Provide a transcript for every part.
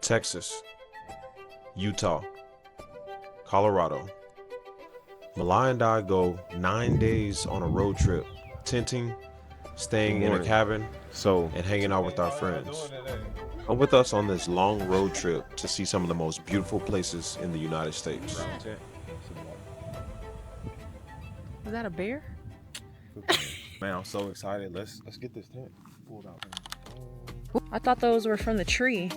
Texas, Utah, Colorado. Malai and I go 9 days on a road trip, tenting, staying in a cabin, and hanging out with our friends. Come with us on this long road trip to see some of the most beautiful places in the United States. Is that a bear? Man, I'm so excited. Let's get this tent pulled out. I thought those were from the tree.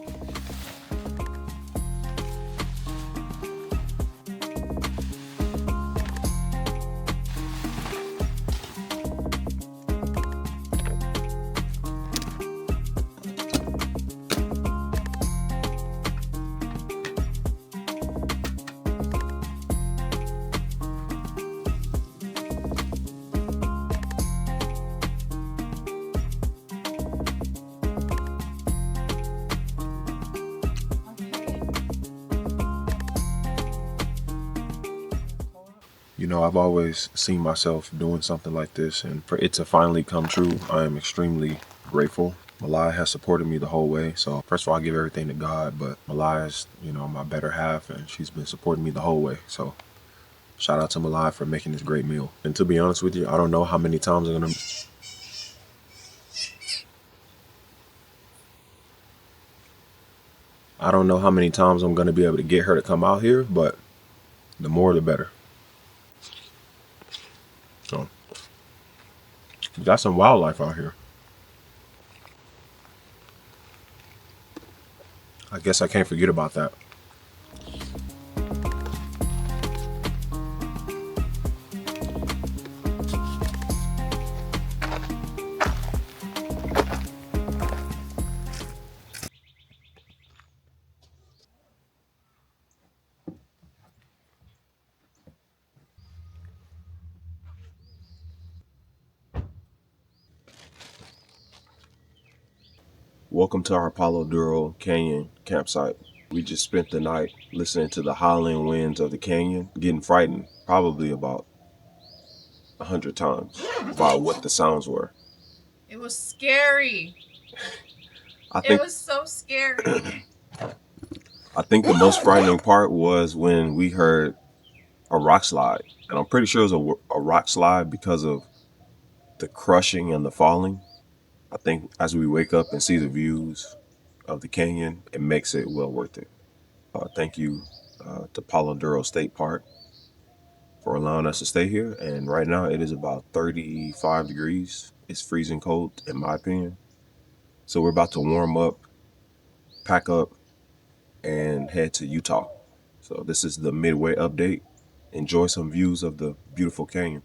You know, I've always seen myself doing something like this, and for it to finally come true, I am extremely grateful. Malai has supported me the whole way, so first of all, I give everything to God, but Malai is, my better half, and she's been supporting me the whole way, so shout out to Malai for making this great meal. And to be honest with you, I don't know how many times I'm gonna... I don't know how many times I'm gonna be able to get her to come out here, but the more the better. So, we got some wildlife out here. I guess I can't forget about that. Welcome to our Palo Duro Canyon campsite. We just spent the night listening to the howling winds of the canyon, getting frightened probably about 100 times by what the sounds were. It was scary. It was so scary. I think the most frightening part was when we heard a rock slide. And I'm pretty sure it was a rock slide because of the crushing and the falling. I think as we wake up and see the views of the canyon, it makes it well worth it. Thank you to Palo Duro State Park for allowing us to stay here. And right now it is about 35 degrees. It's freezing cold in my opinion. So we're about to warm up, pack up, and head to Utah. So this is the midway update. Enjoy some views of the beautiful canyon.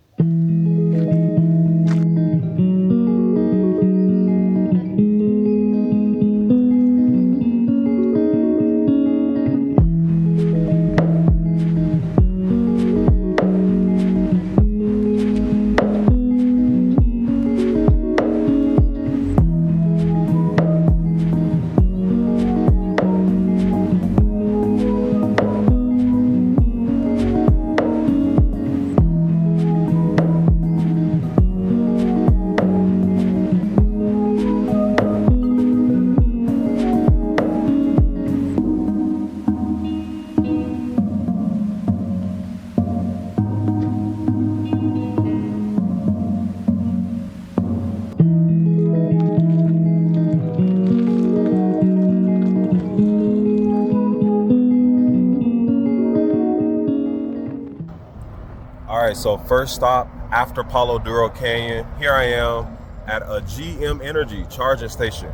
Alright, so first stop after Palo Duro Canyon. Here I am at a GM Energy charging station,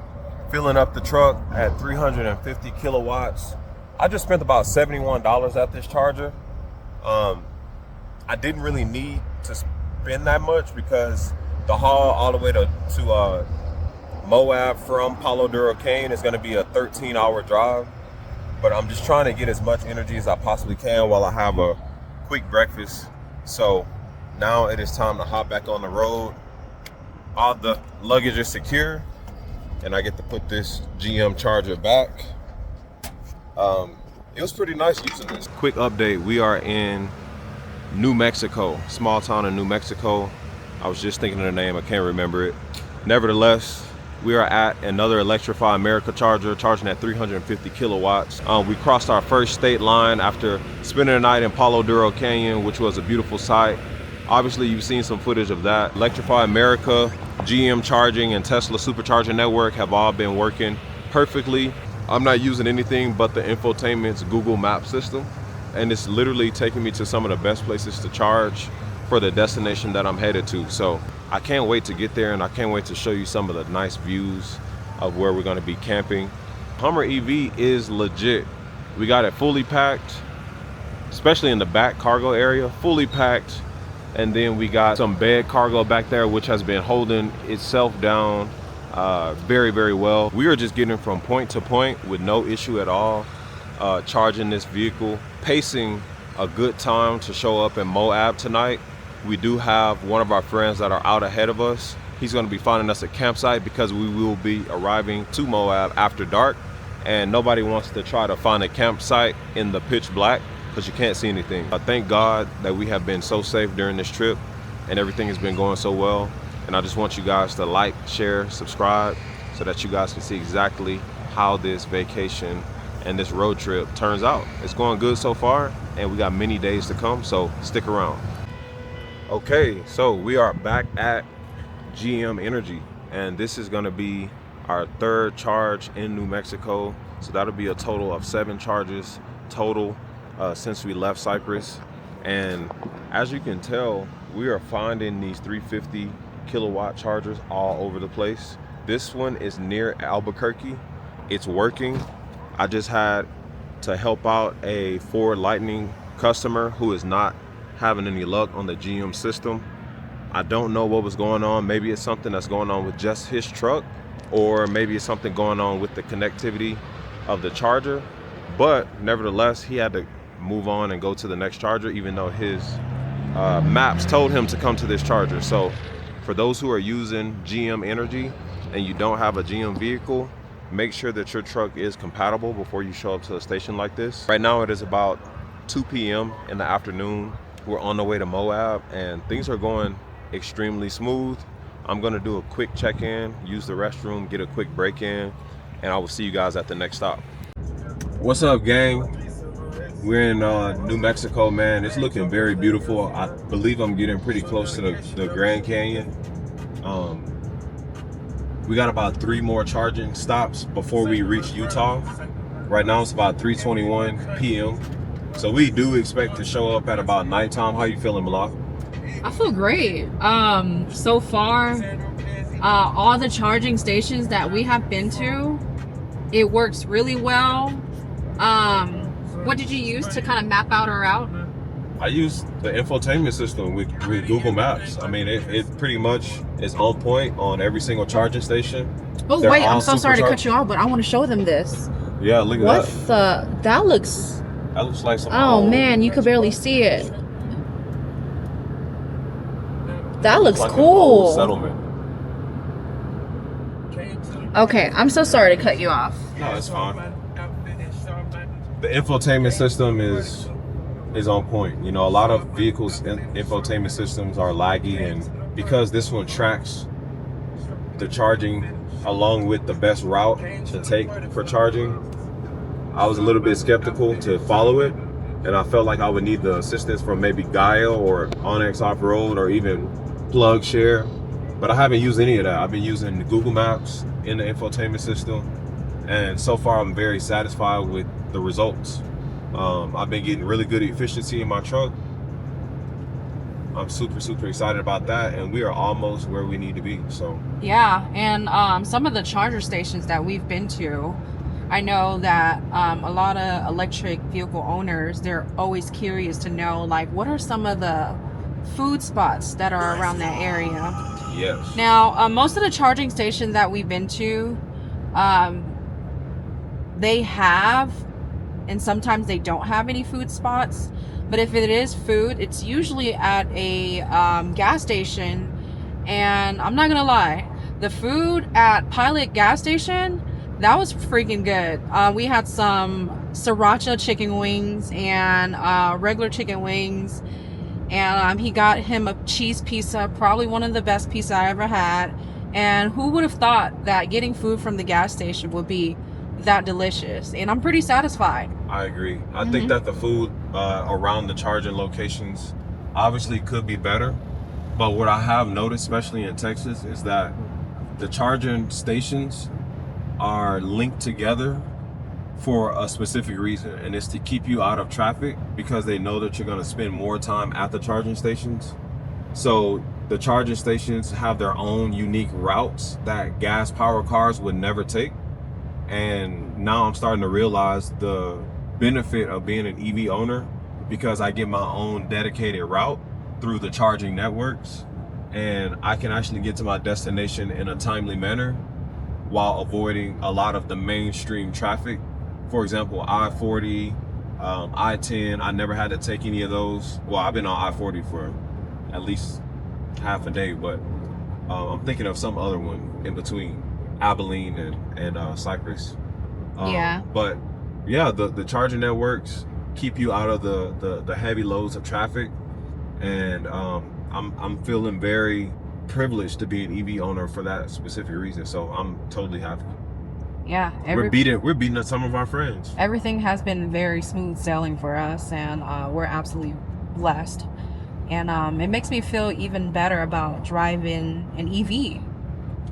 filling up the truck at 350 kilowatts. I just spent about $71 at this charger. I didn't really need to spend that much because the haul all the way to Moab from Palo Duro Canyon is going to be a 13-hour drive. But I'm just trying to get as much energy as I possibly can while I have a quick breakfast. So now it is time to hop back on the road. All the luggage is secure and I get to put this GM charger back. It was pretty nice using this. Quick update, we are in New Mexico, small town in New Mexico. I was just thinking of the name, I can't remember it. Nevertheless, We are at another Electrify America charger, charging at 350 kilowatts. We crossed our first state line after spending the night in Palo Duro Canyon, which was a beautiful sight. Obviously, you've seen some footage of that. Electrify America, GM Charging, and Tesla Supercharger Network have all been working perfectly. I'm not using anything but the infotainment's Google Map system, and it's literally taking me to some of the best places to charge for the destination that I'm headed to. So I can't wait to get there, and I can't wait to show you some of the nice views of where we're gonna be camping. Hummer EV is legit. We got it fully packed, especially in the back cargo area, fully packed. And then we got some bed cargo back there, which has been holding itself down very, very well. We are just getting from point to point with no issue at all, charging this vehicle, pacing a good time to show up in Moab tonight. We do have one of our friends that are out ahead of us. He's going to be finding us a campsite because we will be arriving to Moab after dark, and nobody wants to try to find a campsite in the pitch black because you can't see anything. I thank God that we have been so safe during this trip and everything has been going so well. And I just want you guys to like, share, subscribe so that you guys can see exactly how this vacation and this road trip turns out. It's going good so far, and we got many days to come, so stick around. Okay, so we are back at GM Energy, and this is gonna be our third charge in New Mexico. So that'll be a total of 7 charges total since we left Cyprus. And as you can tell, we are finding these 350 kilowatt chargers all over the place. This one is near Albuquerque. It's working. I just had to help out a Ford Lightning customer who is not having any luck on the GM system. I don't know what was going on. Maybe it's something that's going on with just his truck, or maybe it's something going on with the connectivity of the charger. But nevertheless, he had to move on and go to the next charger, even though his maps told him to come to this charger. So for those who are using GM Energy and you don't have a GM vehicle, make sure that your truck is compatible before you show up to a station like this. Right now it is about 2 p.m. in the afternoon. We're on the way to Moab and things are going extremely smooth. I'm gonna do a quick check-in, use the restroom, get a quick break-in, and I will see you guys at the next stop. What's up, gang? We're in New Mexico, man. It's looking very beautiful. I believe I'm getting pretty close to the Grand Canyon. We got about 3 more charging stops before we reach Utah. Right now it's about 3:21 p.m. So we do expect to show up at about nighttime. How you feeling, Malai? I feel great. So far, all the charging stations that we have been to, it works really well. What did you use to kind of map out our route? I use the infotainment system with Google Maps. I mean, it pretty much is on point on every single charging station. Oh, They're wait, all I'm so sorry to supercharged. cut you off, but I want to show them this. Yeah, look at that. That looks... That looks like some Oh, man, you could barely see it. That looks like an cool. old settlement. Okay, I'm so sorry to cut you off. No, it's fine. The infotainment system is on point. You know, a lot of vehicles infotainment systems are laggy, and because this one tracks the charging along with the best route to take for charging, I was a little bit skeptical to follow it, and I felt like I would need the assistance from maybe Gaia or Onyx Off-Road or even Plug Share, but I haven't used any of that. I've been using the Google Maps in the infotainment system, and so far I'm very satisfied with the results. I've been getting really good efficiency in my truck. I'm super excited about that, and we are almost where we need to be. So Yeah, and some of the charger stations that we've been to, I know that a lot of electric vehicle owners, they're always curious to know, like, what are some of the food spots that are around that area. yes. Now, most of the charging stations that we've been to, they have, and sometimes they don't have any food spots. But if it is food, it's usually at a gas station. And I'm not gonna lie, the food at Pilot gas station, that was freaking good. We had some sriracha chicken wings and regular chicken wings. And he got him a cheese pizza, probably one of the best pizza I ever had. And who would have thought that getting food from the gas station would be that delicious? And I'm pretty satisfied. I agree. I think that the food around the charging locations obviously could be better. But what I have noticed, especially in Texas, is that the charging stations are linked together for a specific reason, and it's to keep you out of traffic because they know that you're going to spend more time at the charging stations. So the charging stations have their own unique routes that gas powered cars would never take. And now I'm starting to realize the benefit of being an EV owner because I get my own dedicated route through the charging networks, and I can actually get to my destination in a timely manner while avoiding a lot of the mainstream traffic. For example, I-40, I-10, I never had to take any of those. Well, I've been on I-40 for at least half a day, but I'm thinking of some other one in between Abilene and Cypress. Yeah. But yeah, the charging networks keep you out of the heavy loads of traffic, and I'm feeling very privileged to be an EV owner for that specific reason. So I'm totally happy. Yeah, We're beating some of our friends. Everything has been very smooth sailing for us, and we're absolutely blessed. And it makes me feel even better about driving an EV.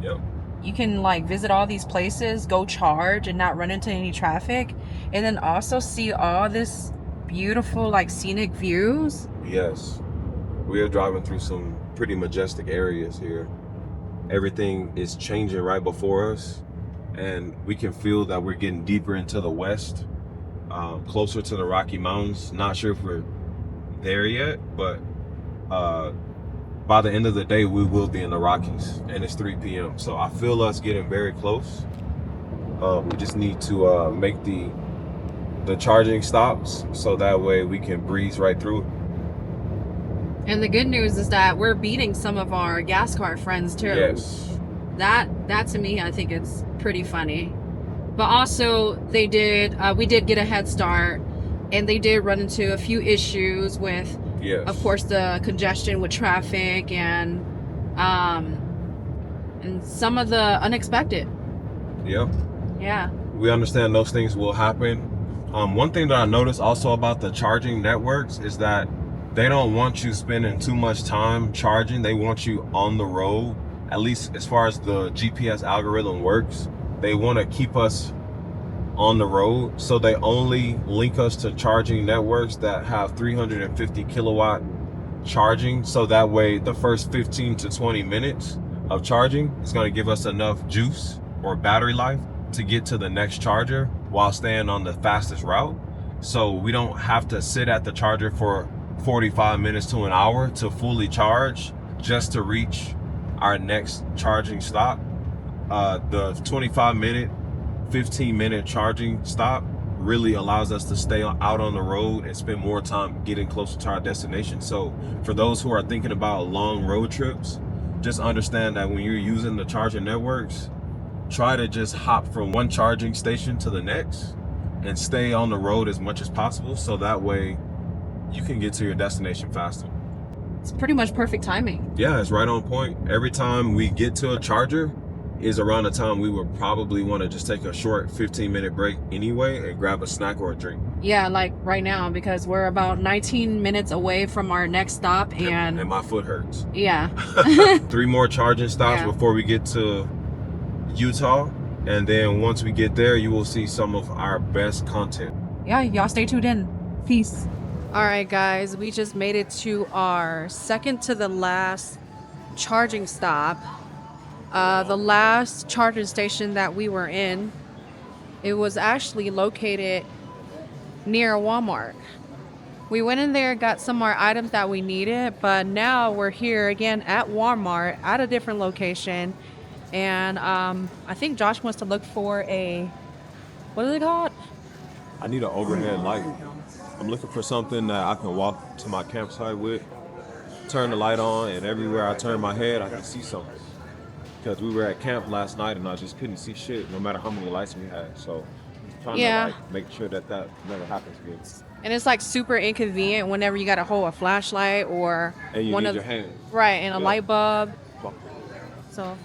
Yep. You can like visit all these places, go charge, and not run into any traffic, and then also see all this beautiful like scenic views. Yes, we are driving through some pretty majestic areas here. Everything is changing right before us, and we can feel that we're getting deeper into the west, closer to the Rocky Mountains. Not sure if we're there yet, but by the end of the day, we will be in the Rockies, and it's 3 p.m. So I feel us getting very close. We just need to make the charging stops so that way we can breeze right through it. And the good news is that we're beating some of our gas card friends too. Yes. That to me, I think it's pretty funny. But also, we did get a head start, and they did run into a few issues with, yes, of course, the congestion with traffic and some of the unexpected. Yep. Yeah. We understand those things will happen. One thing that I noticed also about the charging networks is that they don't want you spending too much time charging. They want you on the road, at least as far as the GPS algorithm works. They want to keep us on the road, so they only link us to charging networks that have 350 kilowatt charging, so that way the first 15 to 20 minutes of charging is going to give us enough juice or battery life to get to the next charger while staying on the fastest route. So we don't have to sit at the charger for 45 minutes to an hour to fully charge just to reach our next charging stop. The 25-minute, 15-minute charging stop really allows us to stay out on the road and spend more time getting closer to our destination. So for those who are thinking about long road trips, just understand that when you're using the charging networks, try to just hop from one charging station to the next and stay on the road as much as possible, so that way you can get to your destination faster. It's pretty much perfect timing. Yeah, it's right on point. Every time we get to a charger is around the time we would probably want to just take a short 15-minute break anyway and grab a snack or a drink. Yeah, like right now, because we're about 19 minutes away from our next stop, and my foot hurts. Yeah. 3 more charging stops before we get to Utah, and then once we get there, you will see some of our best content. Yeah, y'all stay tuned in. Peace. All right, guys, we just made it to our second to the last charging stop. The last charging station that we were in, it was actually located near Walmart. We went in there, got some more items that we needed, but now we're here again at Walmart at a different location. And I think Josh wants to look for what is it called? I need an overhead light. I'm looking for something that I can walk to my campsite with, turn the light on, and everywhere I turn my head, I can see something. Because we were at camp last night and I just couldn't see shit no matter how many lights we had. So I'm trying to make sure that never happens again. And it's like super inconvenient whenever you got to hold a flashlight or and you need your hand. Right, and a light bulb. So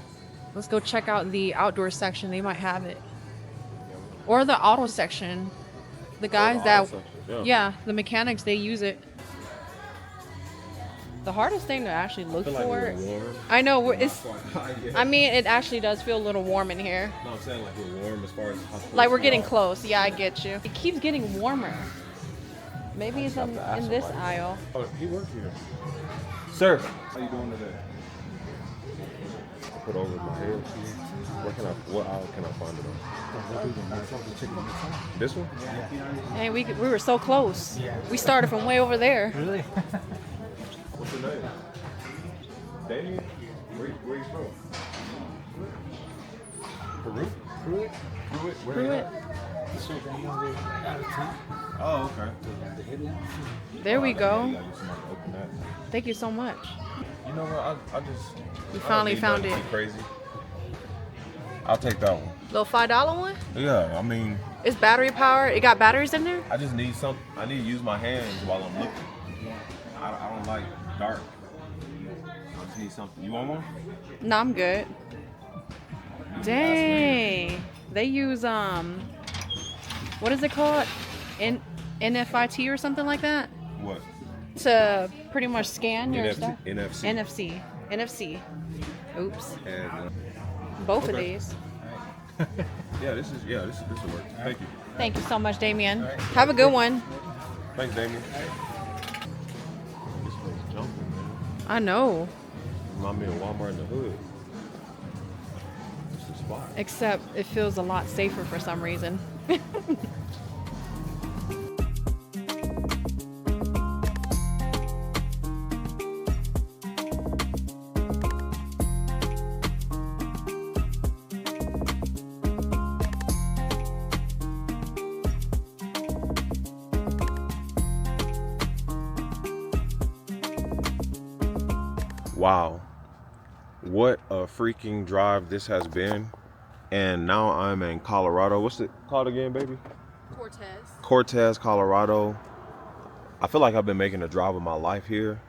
Let's go check out the outdoor section. They might have it. Or the auto section. The guys that, yeah, the mechanics, they use it. The hardest thing to actually look for. I know it's. I mean, it actually does feel a little warm in here. No, I'm saying like we're warm as far as how close like we're we getting are. close. Yeah, I get you. It keeps getting warmer. Maybe it's in this aisle. Oh, he works here. Sir, how you doing today? Put over my head. What aisle can I find it on? This one? Hey, we were so close. We started from way over there. Really? What's your name? Damien? Where you from? Peru? Pruitt? Pruitt? Where Pruitt. you at? Oh, okay. There we go. Yeah, you somebody open that. Thank you so much. You know what? I just. We I don't finally need found nothing it. too crazy. I'll take that one. Little $5 one. Yeah, I mean, It's battery powered. It got batteries in there. I just need some. I need to use my hands while I'm looking. I don't like dark. I just need something. You want one? No, I'm good. Dang. They use what is it called? NFIT or something like that What? to pretty much scan your stuff. NFC. NFC. Oops. And, Both of okay. these. this will work. Thank you. Thank you so much, Damien. Have a good one. Thanks, Damien. This place jumping, man. I know. Remind me of Walmart in the hood. It's the spot. Except it feels a lot safer for some reason. Wow, what a freaking drive this has been. And now I'm in Colorado. What's it called again, baby? Cortez, Colorado. I feel like I've been making a drive of my life here.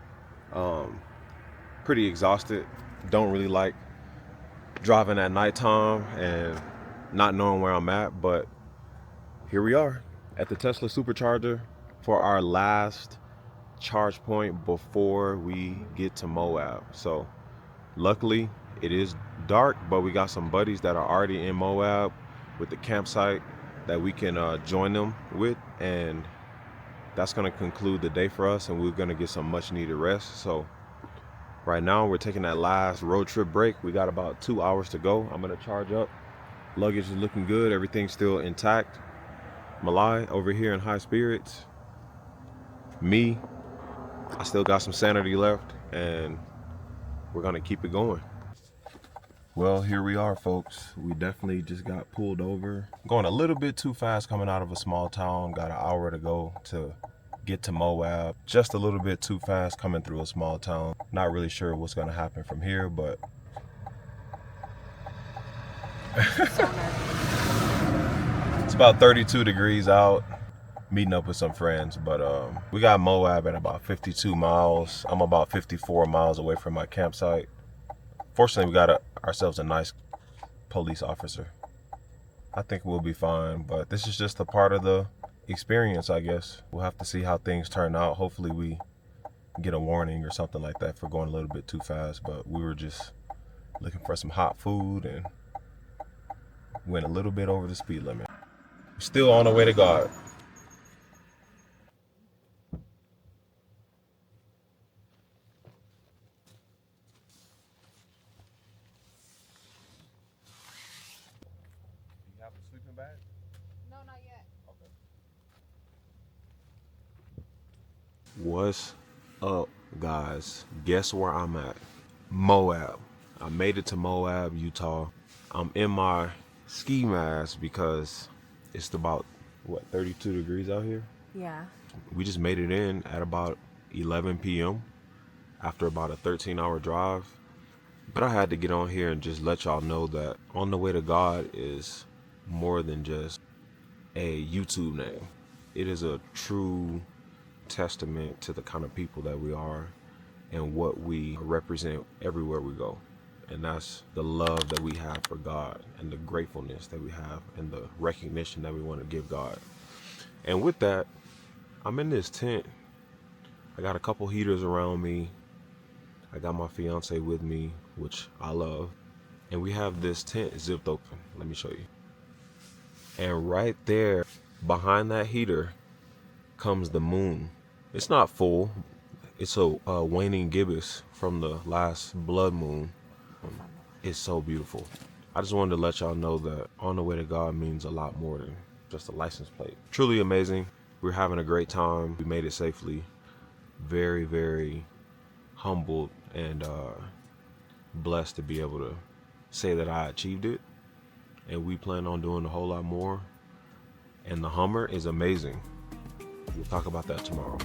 Pretty exhausted. Don't really like driving at nighttime and not knowing where I'm at, but here we are at the Tesla supercharger for our last charge point before we get to Moab. So luckily it is dark, but we got some buddies that are already in Moab with the campsite that we can join them with, and that's going to conclude the day for us, and we're going to get some much needed rest. So right now we're taking that last road trip break. We got about 2 hours to go. I'm going to charge up. Luggage is looking good. Everything's still intact. Malai over here in high spirits. Me, I still got some sanity left, and we're gonna keep it going. Well, here we are, folks. We definitely just got pulled over. Going a little bit too fast coming out of a small town. Got an hour to go to get to Moab. Just a little bit too fast coming through a small town. Not really sure what's gonna happen from here, but it's about 32 degrees out. Meeting up with some friends, but we got Moab at about 52 miles. I'm about 54 miles away from my campsite. Fortunately, we got ourselves a nice police officer. I think we'll be fine, but this is just a part of the experience, I guess. We'll have to see how things turn out. Hopefully we get a warning or something like that for going a little bit too fast, but we were just looking for some hot food and went a little bit over the speed limit. Still on the way to God. Bag? No, not yet. Okay. What's up, guys? Guess where I'm at? Moab. I made it to Moab, Utah. I'm in my ski mask because it's about, 32 degrees out here? Yeah. We just made it in at about 11 p.m. after about a 13-hour drive. But I had to get on here and just let y'all know that On the Way to God is more than just a YouTube name. It is a true testament to the kind of people that we are and what we represent everywhere we go. And that's the love that we have for God and the gratefulness that we have and the recognition that we want to give God. And with that, I'm in this tent. I got a couple heaters around me. I got my fiance with me, which I love. And we have this tent zipped open. Let me show you. And right there, behind that heater, comes the moon. It's not full. It's a waning gibbous from the last blood moon. It's so beautiful. I just wanted to let y'all know that On the Way to God means a lot more than just a license plate. Truly amazing. We're having a great time. We made it safely. Very, very humbled and blessed to be able to say that I achieved it. And we plan on doing a whole lot more. And the Hummer is amazing. We'll talk about that tomorrow.